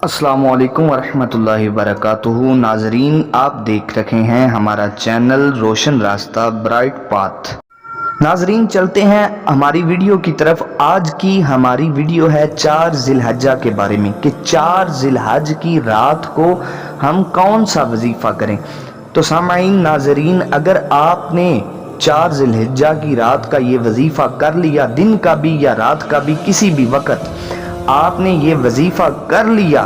अस्सलामु अलैकुम वरहमतुल्लाहि वबरकातुहू। नाजरीन, आप देख रहे हैं हमारा चैनल रोशन रास्ता ब्राइट पाथ। नाजरीन, चलते हैं हमारी वीडियो की तरफ। आज की हमारी वीडियो है 4 जिलहज्जा के बारे में कि 4 जिलहज की रात को हम कौन सा वजीफ़ा करें। तो सामाईन नाजरीन, अगर आपने 4 जिलहज्जा की रात का ये वजीफ़ा कर लिया, दिन का भी या रात का भी, किसी भी वक़्त आपने ये वजीफ़ा कर लिया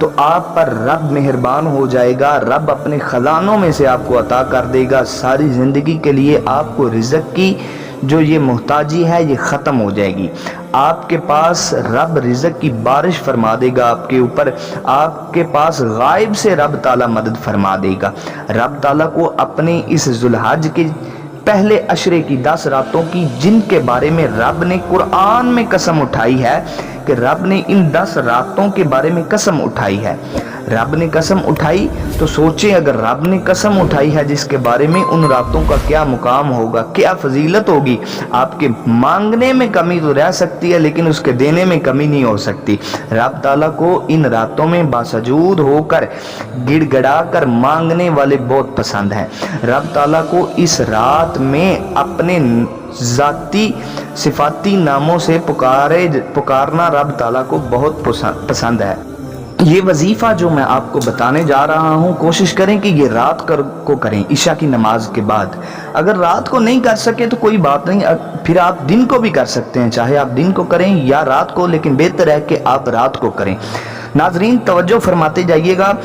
तो आप पर रब मेहरबान हो जाएगा। रब अपने ख़जानों में से आपको अता कर देगा। सारी ज़िंदगी के लिए आपको रिज़्क़ की जो ये मोहताजी है ये ख़त्म हो जाएगी। आपके पास रब रिज़्क़ की बारिश फरमा देगा आपके ऊपर। आपके पास गायब से रब ताला मदद फरमा देगा। रब ताला को अपने इस ज़ुल्हज के पहले अशरे की 10 रातों की, जिनके बारे में रब ने कुरान में कसम उठाई है कि रब ने इन 10 रातों के बारे में कसम उठाई है। रब ने कसम उठाई तो सोचें, अगर रब ने कसम उठाई है जिसके बारे में, उन रातों का क्या मुकाम होगा, क्या फजीलत होगी। आपके मांगने में कमी तो रह सकती है लेकिन उसके देने में कमी नहीं हो सकती। रब ताला को इन रातों में बासजूद होकर गिड़गड़ा कर मांगने वाले बहुत पसंद हैं। रब ताला को इस रात में अपने ज़ाती सिफाती नामों से पुकारना रब ताला को बहुत पसंद है। ये वजीफ़ा जो मैं आपको बताने जा रहा हूँ, कोशिश करें कि ये रात को करें, इशा की नमाज के बाद। अगर रात को नहीं कर सके तो कोई बात नहीं, फिर आप दिन को भी कर सकते हैं। चाहे आप दिन को करें या रात को, लेकिन बेहतर है कि आप रात को करें। नाजरीन, तवज्जो फरमाते जाइएगा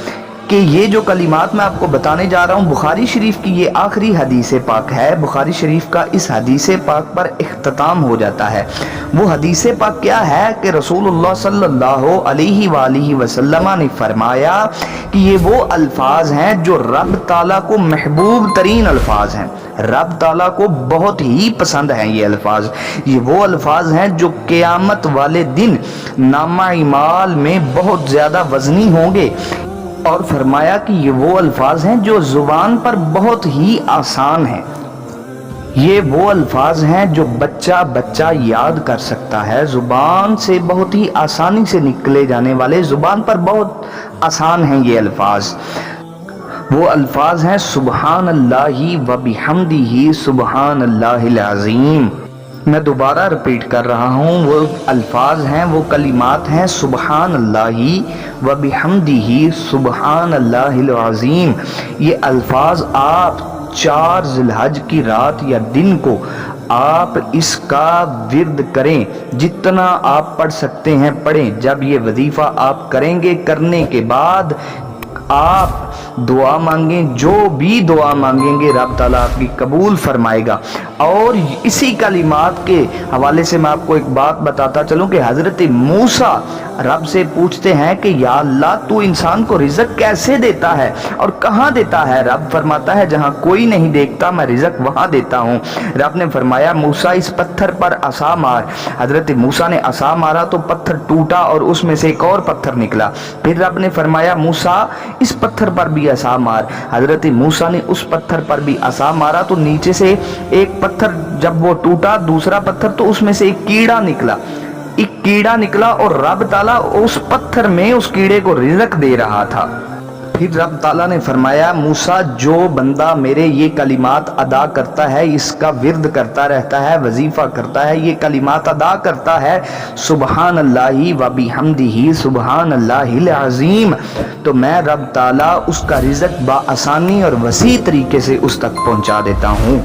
कि ये जो कलिमात मैं आपको बताने जा रहा हूँ, बुखारी शरीफ की ये आखिरी हदीस पाक है। बुखारी शरीफ का इस हदीस पाक पर इख्तिताम हो जाता है। वो हदीस पाक क्या है कि रसूलुल्लाह सल्लल्लाहु अलैहि वसल्लम ने फरमाया कि ये वो अल्फाज हैं जो रब ताला को महबूब तरीन अल्फाज हैं। रब ताला को बहुत ही पसंद हैं ये अल्फाज। ये वो अल्फाज हैं जो क़यामत वाले दिन नामा इमाल में बहुत ज़्यादा वज़नी होंगे। और फरमाया कि ये वो अल्फाज हैं जो ज़ुबान पर बहुत ही आसान हैं। ये वो अल्फाज हैं जो बच्चा याद कर सकता है। ज़ुबान से बहुत ही आसानी से निकले जाने वाले, ज़ुबान पर बहुत आसान हैं ये अल्फाज। वो अल्फाज हैं सुबहान अल्लाहि व बिहम्दिही सुबहान अल्लाहिल अज़ीम। मैं दोबारा रिपीट कर रहा हूँ, वो अल्फाज हैं, वो कलिमात हैं, सुबहान अल्लाहि व बिहम्दिही सुबहान अल्लाहिल अज़ीम। ये अल्फाज आप 4 ज़िलहज की रात या दिन को आप इसका विर्द करें। जितना आप पढ़ सकते हैं पढ़ें। जब ये वजीफ़ा आप करेंगे, करने के बाद आप दुआ मांगें, जो भी दुआ मांगेंगे रब ताला आपकी कबूल फरमाएगा। और इसी कलिमात के हवाले से मैं आपको एक बात बताता चलूँ कि हज़रत मूसा रब से पूछते हैं कि या अल्लाह, तू इंसान को रिज़्क़ कैसे देता है और कहाँ देता है। रब फरमाता है, जहाँ कोई नहीं देखता मैं रिज़्क़ वहाँ देता हूँ। रब ने फरमाया, मूसा इस पत्थर पर असा मार। हज़रत मूसा ने असा मारा तो पत्थर टूटा और उसमें से एक और पत्थर निकला। फिर रब ने फरमाया, मूसा इस पत्थर पर भी असा मार। हज़रत मूसा ने उस पत्थर पर भी असा मारा तो नीचे से एक पत्थर जब वो टूटा, दूसरा पत्थर, तो उसमें से एक कीड़ा निकला और रब ताला उस पत्थर में उस कीड़े को रिज़्क़ दे रहा था। फिर रब ताला ने फरमाया, मूसा, जो बंदा मेरे ये कलिमात अदा करता है, इसका विर्द करता रहता है, वजीफ़ा करता है, ये कलिमात अदा करता है, सुबहान अल्लाहि व बिहम्दिही सुबहान अल्लाहिल अज़ीम, तो मैं रब ताला उसका रिज़्क़ बआसानी और वसी तरीके से उस तक पहुँचा देता हूँ।